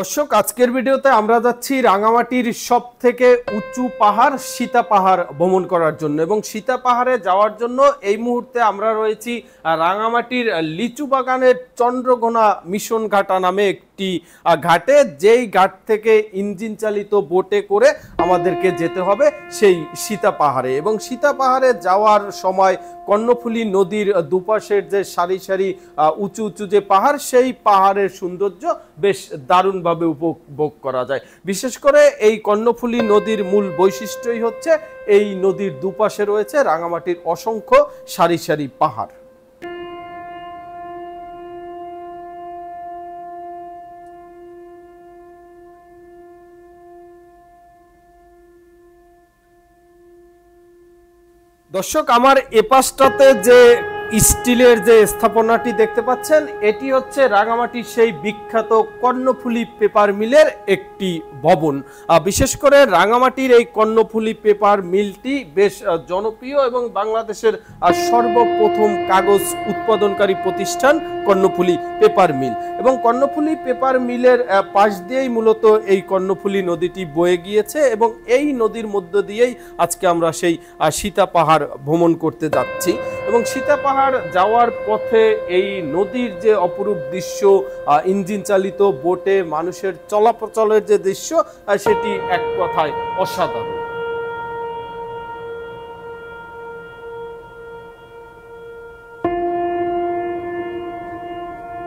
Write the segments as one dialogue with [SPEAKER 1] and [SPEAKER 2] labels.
[SPEAKER 1] দর্শক, আজকের ভিডিওতে আমরা যাচ্ছি রাঙামাটির সবথেকে উঁচু পাহাড় সীতা পাহাড় ভ্রমণ করার জন্য। এবং সীতা পাহাড়ে যাওয়ার জন্য এই মুহূর্তে আমরা রয়েছি রাঙামাটির লিচু বাগানের চন্দ্রঘোনা মিশন ঘাটা নামে একটি ঘাটে, যেই ঘাট থেকে ইঞ্জিন চালিত বোটে করে আমাদেরকে যেতে হবে সেই সীতা পাহাড়ে। এবং সীতা পাহাড়ে যাওয়ার সময় কর্ণফুলী নদীর দুপাশের যে সারি সারি উঁচু উঁচু যে পাহাড়, সেই পাহাড়ের সৌন্দর্য বেশ দারুণভাবে উপভোগ করা যায়। বিশেষ করে এই কর্ণফুলী নদীর মূল বৈশিষ্ট্যই হচ্ছে এই নদীর দুপাশে রয়েছে রাঙামাটির অসংখ্য সারি সারি পাহাড়। দর্শক, আমার এপাশটাতে যে স্টিলের যে স্থাপনাটি দেখতে পাচ্ছেন, এটি হচ্ছে রাঙামাটির সেই বিখ্যাত কর্ণফুলী পেপার মিলের একটি ভবন। বিশেষ করে রাঙামাটির এই কর্ণফুলী পেপার মিলটি বেশ জনপ্রিয় এবং বাংলাদেশের সর্বপ্রথম কাগজ উৎপাদনকারী প্রতিষ্ঠান কর্ণফুলী পেপার মিল। এবং কর্ণফুলী পেপার মিলের পাশ দিয়েই মূলত এই কর্ণফুলী নদীটি বয়ে গিয়েছে এবং এই নদীর মধ্য দিয়েই আজকে আমরা সেই সীতা পাহাড় ভ্রমণ করতে যাচ্ছি। এবং সীতা পাহাড় যাওয়ার পথে এই নদীর যে অপরূপ দৃশ্য, ইঞ্জিন চালিত বোটে মানুষের চলাচলের যে দৃশ্য, সেটি এক কথায় অসাধারণ।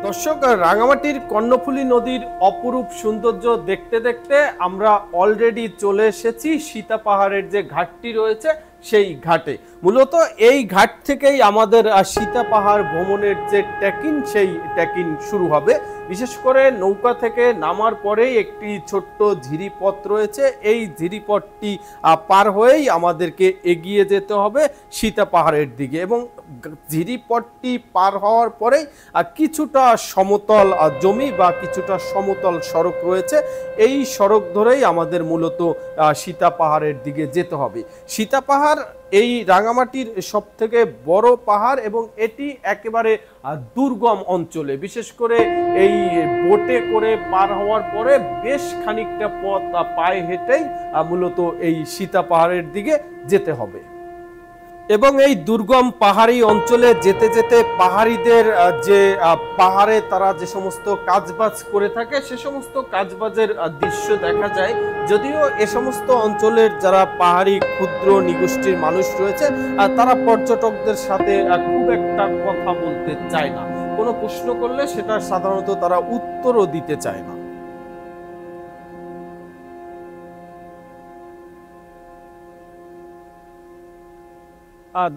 [SPEAKER 1] দর্শক, রাঙামাটির কর্ণফুলী নদীর অপরূপ সৌন্দর্য দেখতে দেখতে আমরা অলরেডি চলে এসেছি সীতা পাহাড়ের যে ঘাটটি রয়েছে সেই ঘাটে। মূলত এই ঘাট থেকেই আমাদের সীতা পাহাড় ভ্রমণের যে ট্রেকিং, সেই ট্রেকিং শুরু হবে। বিশেষ করে নৌকা থেকে নামার পরেই একটি ছোট্ট ঝিরিপথ রয়েছে, এই ঝিরিপথটি পার হয়েই আমাদেরকে এগিয়ে যেতে হবে সীতা পাহাড়ের দিকে। এবং ঝিরিপথটি পার হওয়ার পরেই কিছুটা সমতল জমি বা কিছুটা সমতল সড়ক রয়েছে, এই সড়ক ধরেই আমাদের মূলত সীতা পাহাড়ের দিকে যেতে হবে। সীতা পাহাড় এই রাঙামাটির সবথেকে বড় পাহাড় এবং এটি একেবারে দুর্গম অঞ্চলে। বিশেষ করে এই বোটে করে পার হওয়ার পরে বেশ খানিকটা পথ পায়ে হেঁটেই মূলত এই সীতা পাহাড়ের দিকে যেতে হবে। এবং এই দুর্গম পাহাড়ি অঞ্চলে যেতে যেতে পাহাড়িদের যে পাহাড়ে তারা যে সমস্ত কাজবাজ করে থাকে, সে সমস্ত কাজবাজের দৃশ্য দেখা যায়। যদিও এ সমস্ত অঞ্চলের যারা পাহাড়ি ক্ষুদ্র নিগোষ্ঠীর মানুষ রয়েছে, তারা পর্যটকদের সাথে খুব একটা কথা বলতে চায় না। কোনো প্রশ্ন করলে সেটা সাধারণত তারা উত্তরও দিতে চায় না।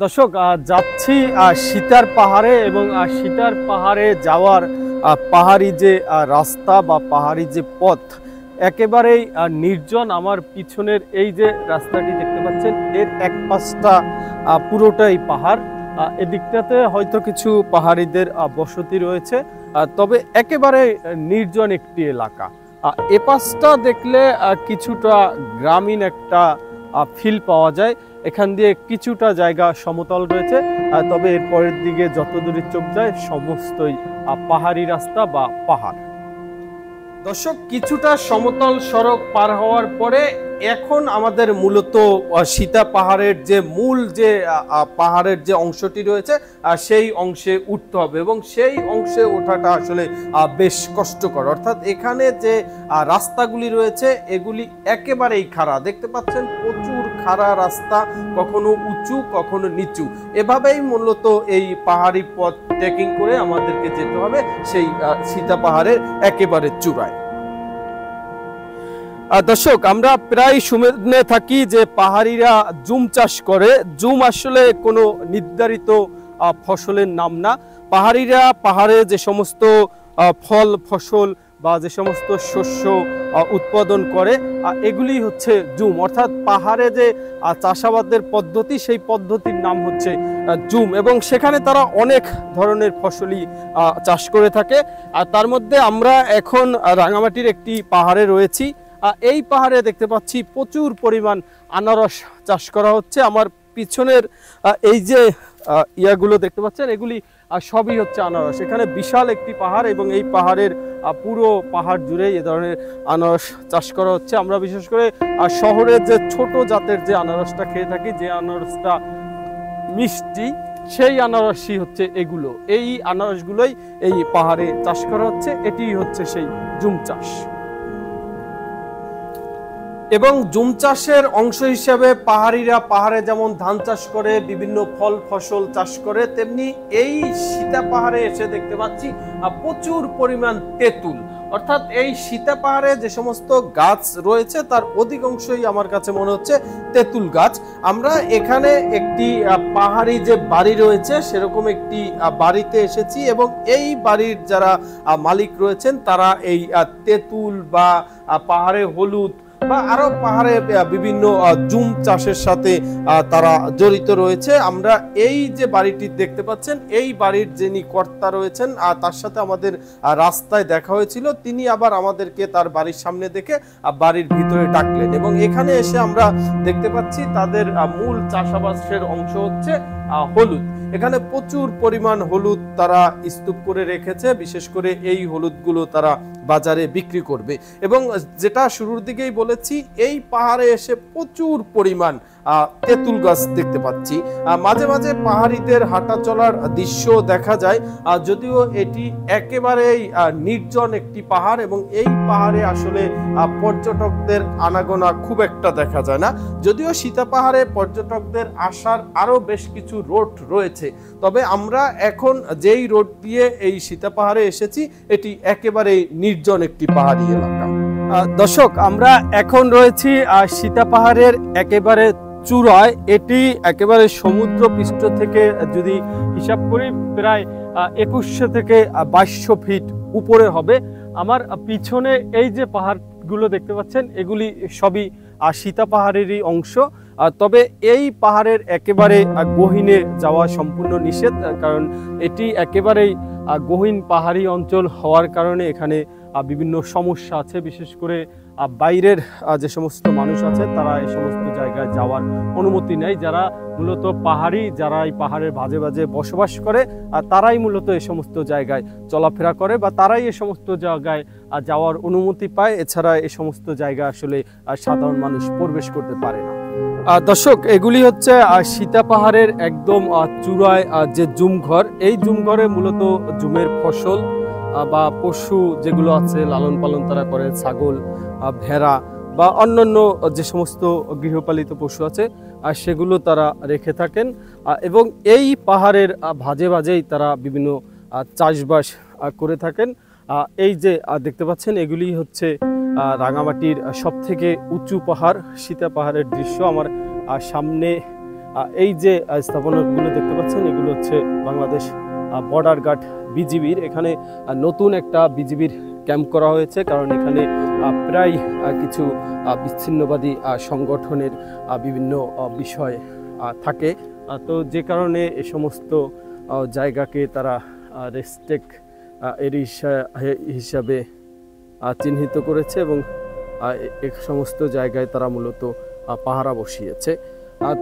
[SPEAKER 1] দর্শক, যাচ্ছি সীতার পাহাড়ে এবং সীতার পাহাড়ে যাওয়ার পাহাড়ি যে রাস্তা বা পাহাড়ি যে পথ একেবারেই নির্জন। আমার পিছনের এই যে রাস্তাটি দেখতে পাচ্ছেন, এর এক পাশটা পুরোটাই পাহাড়। এদিকটাতে হয়তো কিছু পাহাড়িদের বসতি রয়েছে, তবে একেবারে নির্জন একটি এলাকা। এ পাশটা দেখলে কিছুটা গ্রামীণ একটা ফিল পাওয়া যায়। এখান দিয়ে কিছুটা জায়গা সমতল রয়েছে, তবে এর পরের দিকে যত দূরে চোখ যায় সমস্তই পাহাড়ি রাস্তা বা পাহাড়। দর্শক, কিছুটা সমতল সড়ক পার হওয়ার পরে এখন আমাদের মূলত সীতা পাহাড়ের যে মূল যে পাহাড়ের যে অংশটি রয়েছে সেই অংশে উঠতে হবে। এবং সেই অংশে ওঠাটা আসলে বেশ কষ্টকর। অর্থাৎ এখানে যে রাস্তাগুলি রয়েছে এগুলি একেবারেই খাড়া। দেখতে পাচ্ছেন প্রচুর খাড়া রাস্তা, কখনো উঁচু কখনো নিচু। এভাবেই মূলত এই পাহাড়ি পথ ট্রেকিং করে আমাদেরকে যেতে হবে সেই সীতা পাহাড়ের একেবারে চূড়ায়। দর্শক, আমরা প্রায় শুনে থাকি যে পাহাড়িরা জুম চাষ করে। জুম আসলে কোনো নির্ধারিত ফসলের নাম না। পাহাড়িরা পাহাড়ে যে সমস্ত ফল ফসল বা যে সমস্ত শস্য উৎপাদন করে এগুলি হচ্ছে জুম। অর্থাৎ পাহাড়ে যে চাষাবাদের পদ্ধতি, সেই পদ্ধতির নাম হচ্ছে জুম। এবং সেখানে তারা অনেক ধরনের ফসলই চাষ করে থাকে। আর তার মধ্যে আমরা এখন রাঙামাটির একটি পাহাড়ে রয়েছি। এই পাহাড়ে দেখতে পাচ্ছি প্রচুর পরিমাণ আনারস চাষ করা হচ্ছে। আমার পিছনের এই যে ইয়াগুলো দেখতে পাচ্ছেন, এগুলি সবই হচ্ছে আনারস। এখানে বিশাল একটি পাহাড় এবং এই পাহাড়ের পুরো পাহাড় জুড়ে এ ধরনের আনারস চাষ করা হচ্ছে। আমরা বিশেষ করে শহরের যে ছোট জাতের যে আনারসটা খেয়ে থাকি, যে আনারসটা মিষ্টি, সেই আনারসই হচ্ছে এগুলো। এই আনারসগুলোই এই পাহাড়ে চাষ করা হচ্ছে। এটি হচ্ছে সেই জুম চাষ। এবং জুম চাষের অংশ হিসেবে পাহাড়িরা পাহাড়ে যেমন ধান চাষ করে, বিভিন্ন ফল ফসল চাষ করে, তেমনি এই সীতা পাহাড়ে এসে দেখতে পাচ্ছি প্রচুর পরিমাণ তেঁতুল। অর্থাৎ এই সীতা পাহাড়ে যে সমস্ত গাছ রয়েছে তার অধিকাংশই আমার কাছে মনে হচ্ছে তেঁতুল গাছ। আমরা এখানে একটি পাহাড়ি যে বাড়ি রয়েছে সেরকম একটি বাড়িতে এসেছি এবং এই বাড়ির যারা মালিক রয়েছেন তারা এই তেঁতুল বা পাহাড়ে হলুদ বা আরো পাহাড়ে বিভিন্ন জুম চাষের সাথে তারা জড়িত রয়েছে। আমরা এই যে বাড়িটি দেখতে পাচ্ছেন, এই বাড়ির যিনি কর্তা রয়েছেন তার সাথে আমাদের রাস্তায় দেখা হয়েছিল। তিনি আবার আমাদেরকে তার বাড়ির সামনে দেখে বাড়ির ভিতরে ডাকলেন এবং এখানে এসে আমরা দেখতে পাচ্ছি তাদের মূল চাষাবাসের অংশ হচ্ছে হলুদ। এখানে প্রচুর পরিমাণ হলুদ তারা স্তূপ করে রেখেছে। বিশেষ করে এই হলুদগুলো তারা বাজারে বিক্রি করবে। এবং যেটা শুরুর দিকেই বলেছি, এই পাহাড়ে এসে প্রচুর পরিমাণ তেঁতুল গাছ দেখতে পাচ্ছি। মাঝে মাঝে পাহাড়িদের হাঁটা চলার দৃশ্য দেখা যায়, যদিও এটি একেবারেই নির্জন একটি পাহাড় এবং এই পাহাড়ে আসলে পর্যটকদের আনাগোনা খুব একটা দেখা যায় না। যদিও সীতা পাহাড়ে পর্যটকদের আসার আরো বেশ কিছু রোড রয়েছে, তবে আমরা এখন যেই রোড দিয়ে এই সীতা পাহাড়ে এসেছি এটি একেবারেই নির্জন একটি পাহাড়ি এলাকা। দর্শক, আমরা এখন রয়েছি সীতা পাহাড়ের একেবারে চূড়ায়। এটি একেবারে সমুদ্র পৃষ্ঠ থেকে যদি হিসাব করি প্রায় 2100 থেকে 2200 ফিট উপরে হবে। আমার পিছনে এই যে পাহাড়গুলো দেখতে পাচ্ছেন এগুলি সবই সীতা পাহাড়েরই অংশ। তবে এই পাহাড়ের একেবারে গহীনে যাওয়া সম্পূর্ণ নিষেধ, কারণ এটি একেবারেই গহীন পাহাড়ি অঞ্চল হওয়ার কারণে এখানে বিভিন্ন সমস্যা আছে। বিশেষ করে বাইরের যে সমস্ত মানুষ আছে তারা এই সমস্ত জায়গায় যাওয়ার অনুমতি নেই। যারা মূলত পাহাড়ি, যারা এই পাহাড়ের ভাজে ভাজে বসবাস করে, তারাই মূলত এই সমস্ত জায়গায় চলাফেরা করে বা তারাই এই সমস্ত জায়গায় যাওয়ার অনুমতি পায়। এছাড়া এই সমস্ত জায়গায় আসলে সাধারণ মানুষ প্রবেশ করতে পারে না। দর্শক, এগুলি হচ্ছে সীতা পাহাড়ের একদম চূড়ায় যে জুম ঘর। এই জুম ঘরে মূলত জুমের ফসল বা পশু যেগুলো আছে লালন পালন তারা করে, ছাগল, ভেড়া বা অন্যান্য যে সমস্ত গৃহপালিত পশু আছে সেগুলো তারা রেখে থাকেন। এবং এই পাহাড়ের ভাজে ভাজেই তারা বিভিন্ন চাষবাস করে থাকেন। এই যে দেখতে পাচ্ছেন এগুলি হচ্ছে রাঙামাটির সবথেকে উঁচু পাহাড় সীতা পাহাড়ের দৃশ্য। আমার সামনে এই যে স্থাপনাগুলো দেখতে পাচ্ছেন এগুলো হচ্ছে বাংলাদেশ বর্ডার গার্ড বিজিবির। এখানে নতুন একটা বিজিবির ক্যাম্প করা হয়েছে, কারণ এখানে প্রায় কিছু বিচ্ছিন্নবাদী সংগঠনের বিভিন্ন বিষয় থাকে। তো যে কারণে এ সমস্ত জায়গাকে তারা রেস্ট্রিক্ট এরিয়া হিসাবে চিহ্নিত করেছে এবং এই সমস্ত জায়গায় তারা মূলত পাহারা বসিয়েছে।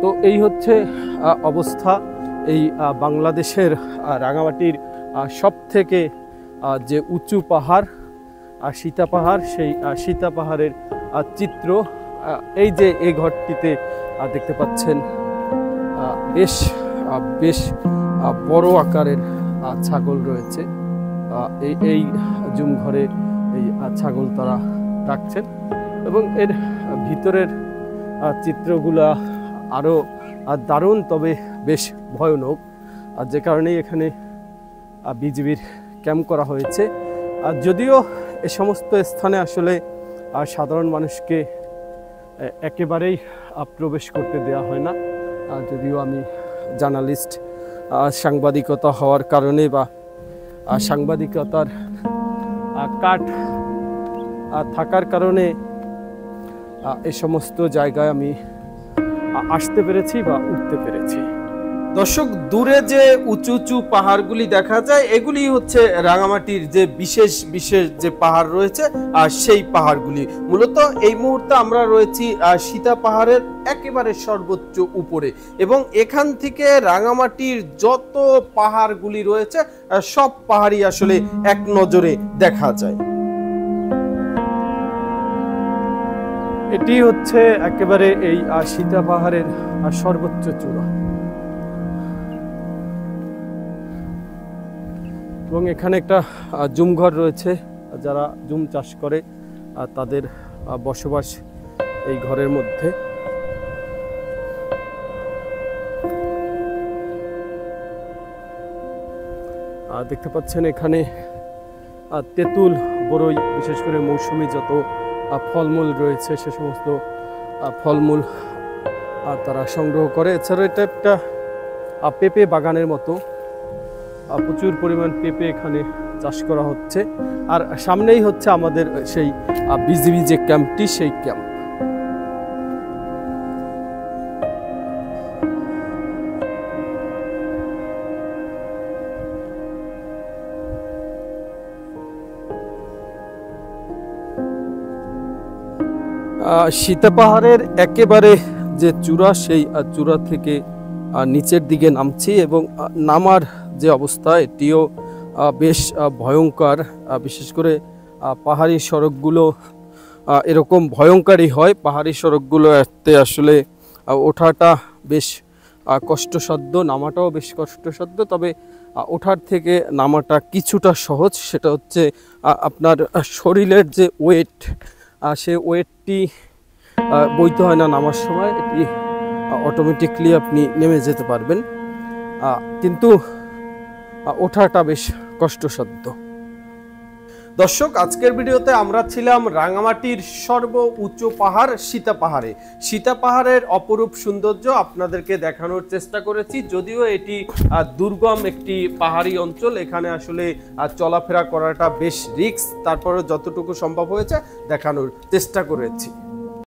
[SPEAKER 1] তো এই হচ্ছে অবস্থা। এই বাংলাদেশের রাঙামাটির সব থেকে যে উঁচু পাহাড় সীতা পাহাড়, সেই সীতা পাহাড়ের চিত্র। এই যে এই ঘরটিতে দেখতে পাচ্ছেন বেশ বেশ বড় আকারের ছাগল রয়েছে। এই জুম ঘরে এই ছাগল তারা রাখছেন এবং এর ভিতরের চিত্রগুলা আরো দারুণ, তবে বেশ ভয়ানক। যে কারণেই এখানে বিজিবির ক্যাম্প করা হয়েছে। যদিও এ সমস্ত স্থানে আসলে সাধারণ মানুষকে একেবারেই প্রবেশ করতে দেওয়া হয় না। যদিও আমি জার্নালিস্ট, সাংবাদিকতা হওয়ার কারণে বা সাংবাদিকতার কাট থাকার কারণে এই সমস্ত জায়গায় আমি আসতে পেরেছি বা উঠতে পেরেছি। দর্শক, দূরে যে উঁচু উঁচু পাহাড়গুলি দেখা যায় এগুলি হচ্ছে রাঙামাটির যে বিশেষ বিশেষ যে পাহাড় রয়েছে আর সেই পাহাড়গুলি। মূলত এই মুহূর্তে আমরা রয়েছি সীতা পাহাড়ের একেবারে সর্বোচ্চ উপরে, এবং এখান থেকে রাঙামাটির যত পাহাড়গুলি রয়েছে সব পাহাড়ই আসলে এক নজরে দেখা যায়। এটি হচ্ছে একেবারে এই সীতা পাহাড়ের সর্বোচ্চ চূড়া, এবং এখানে একটা জুম ঘর রয়েছে। যারা জুম চাষ করে তাদের বসবাস এই ঘরের মধ্যে। দেখতে পাচ্ছেন এখানে তেঁতুল, বরই, বিশেষ করে মৌসুমী যত ফলমূল রয়েছে সে সমস্ত ফলমূল তারা সংগ্রহ করে। এছাড়া এটা একটা পেঁপে বাগানের মতো, প্রচুর পরিমাণ পেঁপে এখানে চাষ করা হচ্ছে। আর সামনেই হচ্ছে আমাদের সেই বিজিবি যে ক্যাম্পটি, সেই ক্যাম্প। সীতা পাহাড়ের একেবারে যে চূড়া, সেই চূড়া থেকে নিচের দিকে নামছি, এবং নামার যে অবস্থা এটিও বেশ ভয়ঙ্কর। বিশেষ করে পাহাড়ি সড়কগুলো এরকম ভয়ঙ্করই হয়। পাহাড়ি সড়কগুলোতে আসলে ওঠাটা বেশ কষ্টসাধ্য, নামাটাও বেশ কষ্টসাধ্য। তবে ওঠার থেকে নামাটা কিছুটা সহজ। সেটা হচ্ছে আপনার শরীরের যে ওয়েট, সে ওয়েটটি বইতে হয় না নামার সময়, এটি অটোমেটিকলি আপনি নেমে যেতে পারবেন, কিন্তু ওঠাটা বেশ কষ্টসাধ্য। দর্শক, আজকের ভিডিওতে আমরা ছিলাম রাঙামাটির সর্ব উচ্চ পাহাড় সীতা পাহাড়ে। সীতা পাহাড়ের অপরূপ সৌন্দর্য আপনাদেরকে দেখানোর চেষ্টা করেছি। যদিও এটি দুর্গম একটি পাহাড়ি অঞ্চল, এখানে আসলে চলাফেরা করাটা বেশ রিস্ক, তারপরে যতটুকু সম্ভব হয়েছে দেখানোর চেষ্টা করেছি।